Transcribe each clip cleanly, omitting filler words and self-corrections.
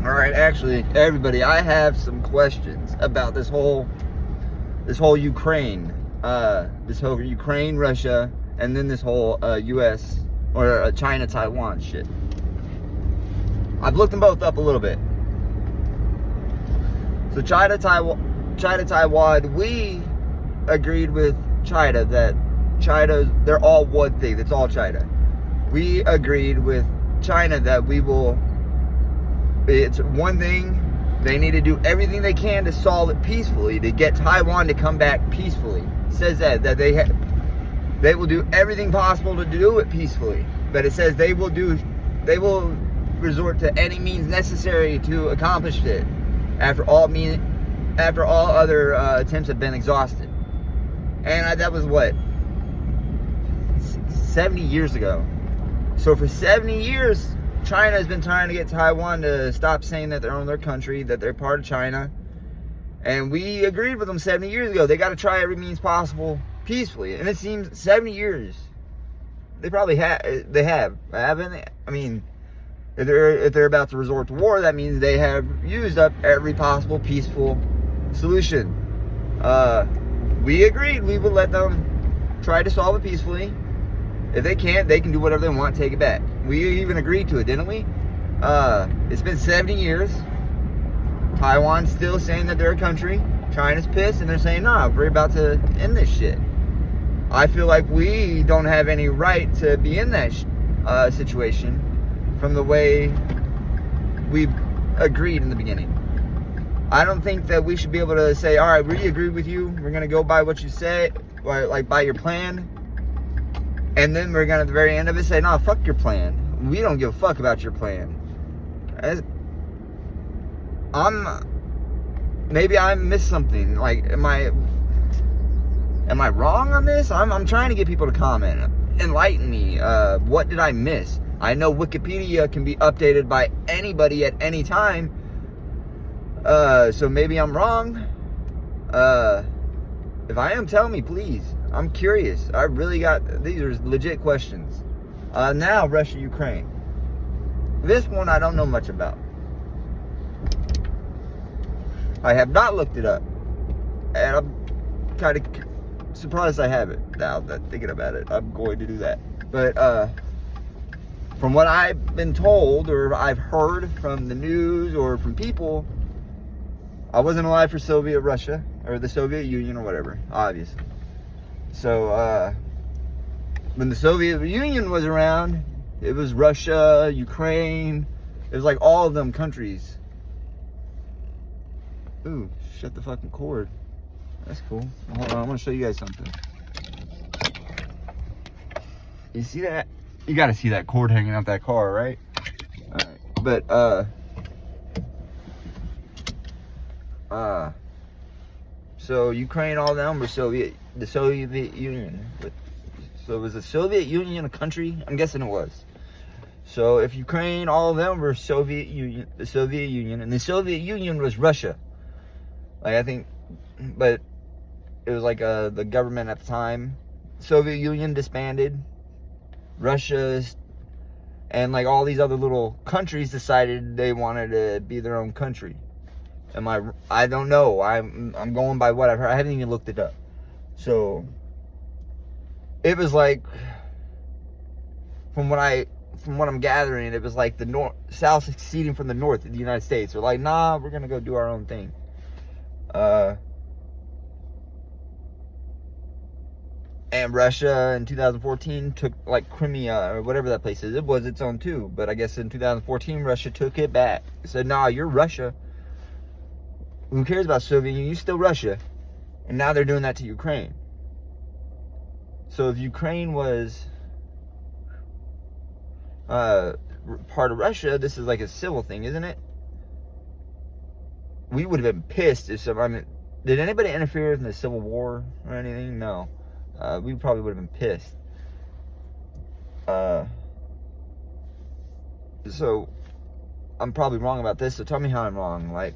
All right, actually, everybody, I have some questions about this whole Ukraine, Russia, and then this whole U.S. or China, Taiwan shit. I've looked them both up a little bit. So China, Taiwan, we agreed with China that they're all one thing. That's all China. We agreed with China that it's one thing. They need to do everything they can to solve it peacefully, to get Taiwan to come back peacefully. It says that they will do everything possible to do it peacefully. But it says they will resort to any means necessary to accomplish it after all other attempts have been exhausted. And that was what, 70 years ago. So for 70 years, China has been trying to get Taiwan to stop saying that they're on their country, that they're part of China. And we agreed with them 70 years ago. They got to try every means possible peacefully. And it seems 70 years, they probably haven't they? I mean, if they're about to resort to war, that means they have used up every possible peaceful solution. We agreed we would let them try to solve it peacefully. If they can't, they can do whatever they want, take it back. We even agreed to it, didn't we? It's been 70 years. Taiwan's still saying that they're a country. China's pissed, and they're saying, nah, we're about to end this shit. I feel like we don't have any right to be in that situation from the way we agreed in the beginning. I don't think that we should be able to say, all right, we agree with you. We're going to go by what you say, like by your plan. And then we're going to, at the very end of it, say, nah, fuck your plan. We don't give a fuck about your plan. Maybe I missed something. Like, am I wrong on this? I'm trying to get people to comment. Enlighten me. What did I miss? I know Wikipedia can be updated by anybody at any time. So maybe I'm wrong. If I am, tell me, please. I'm curious. I really these are legit questions. Now, Russia, Ukraine. This one I don't know much about. I have not looked it up. And I'm kind of surprised I haven't. Now that thinking about it, I'm going to do that. But, from what I've been told, or I've heard from the news, or from people, I wasn't alive for Soviet Russia, or the Soviet Union, or whatever, obviously. So, when the Soviet Union was around, it was Russia, Ukraine, it was like all of them countries. Ooh, shut the fucking cord. That's cool. Hold on, I want to show you guys something. You see that? You gotta see that cord hanging out that car, right? Alright, but, so Ukraine, all of them were the Soviet Union. So was the Soviet Union a country? I'm guessing it was. So if Ukraine, all of them were the Soviet Union, and the Soviet Union was Russia. Like, I think, but it was like the government at the time. Soviet Union disbanded. Russia and like all these other little countries decided they wanted to be their own country. I don't know. I'm going by what I've heard. I haven't even looked it up. So it was like, from what I'm gathering, it was like the South seceding from the North of the United States. They're like, nah, we're gonna go do our own thing. And Russia in 2014 took like Crimea or whatever that place is. It was its own too. But I guess in 2014, Russia took it back. It said, nah, you're Russia. Who cares about Soviet Union? You're still Russia. And now they're doing that to Ukraine. So if Ukraine was part of Russia, this is like a civil thing, isn't it? We would have been pissed if did anybody interfere in the Civil War or anything? No. We probably would have been pissed. So I'm probably wrong about this, so tell me how I'm wrong. Like,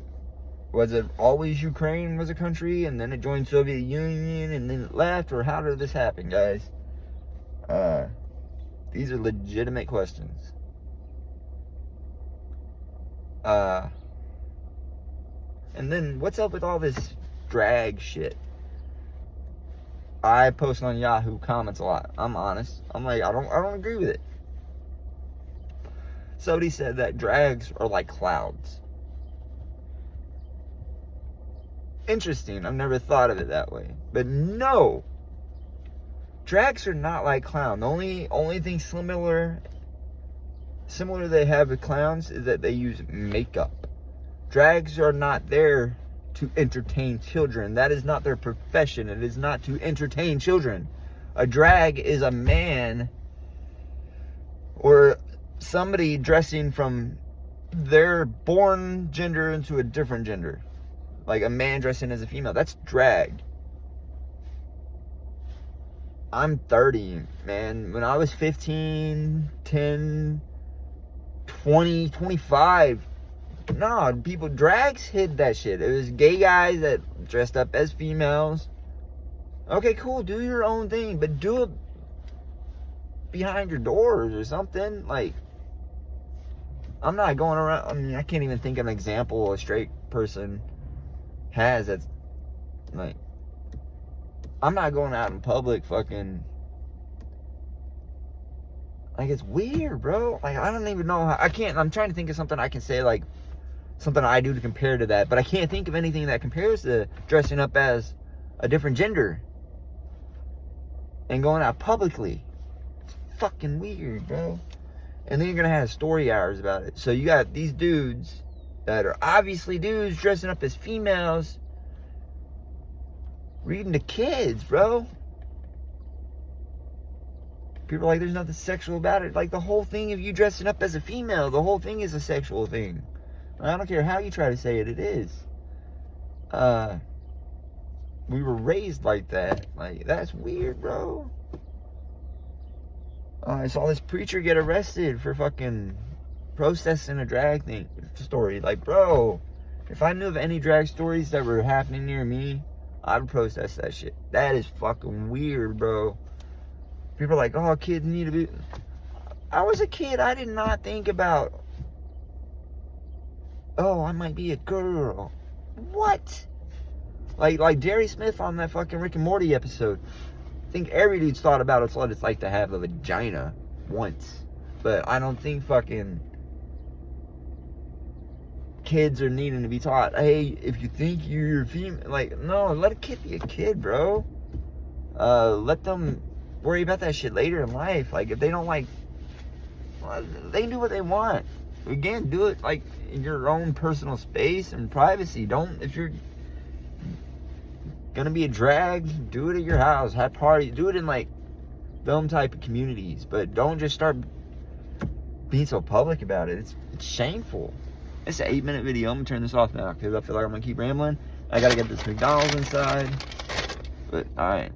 was it always Ukraine was a country and then it joined Soviet Union and then it left, or how did this happen, guys? These are legitimate questions. And then what's up with all this drag shit? I post on Yahoo comments a lot. I'm honest. I'm like, I don't agree with it. Somebody said that drags are like clouds. Interesting. I've never thought of it that way. But no. Drags are not like clowns. The only thing similar they have with clowns is that they use makeup. Drags are not there to entertain children. That is not their profession. It is not to entertain children. A drag is a man or somebody dressing from their born gender into a different gender. Like a man dressing as a female. That's drag. I'm 30, man. When I was 15, 10, 20, 25, nah, drags hid that shit. It was gay guys that dressed up as females. Okay, cool, do your own thing, but do it behind your doors or something. Like, I'm not going around, I mean, I can't even think of an example a straight person has that's, like, I'm not going out in public fucking, like, it's weird, bro. Like, I don't even know how, I'm trying to think of something I can say, like, something I do to compare to that, but I can't think of anything that compares to dressing up as a different gender and going out publicly. It's fucking weird, bro. And then you're gonna have story hours about it. So you got these dudes that are obviously dudes dressing up as females reading to kids, bro. People are like, there's nothing sexual about it. Like, the whole thing of you dressing up as a female, the whole thing is a sexual thing. I don't care how you try to say it, it is. We were raised like that. Like, that's weird, bro. I saw this preacher get arrested for fucking protesting a drag story. Like, bro, if I knew of any drag stories that were happening near me, I would protest that shit. That is fucking weird, bro. People are like, oh, kids need to be... I was a kid. I did not think about, oh, I might be a girl. What? Like Jerry Smith on that fucking Rick and Morty episode. I think every dude's thought about what it's like to have a vagina once. But I don't think fucking kids are needing to be taught, hey, if you think you're female, like, no, let a kid be a kid, bro. Let them worry about that shit later in life. Like, if they don't like, well, they can do what they want. Again, do it like in your own personal space and privacy. Don't, if you're gonna be a drag, do it at your house, have parties, do it in like film type of communities, but don't just start being so public about it. It's shameful. It's an 8-minute video. I'm gonna turn this off now because I feel like I'm gonna keep rambling. I gotta get this McDonald's inside. But all right.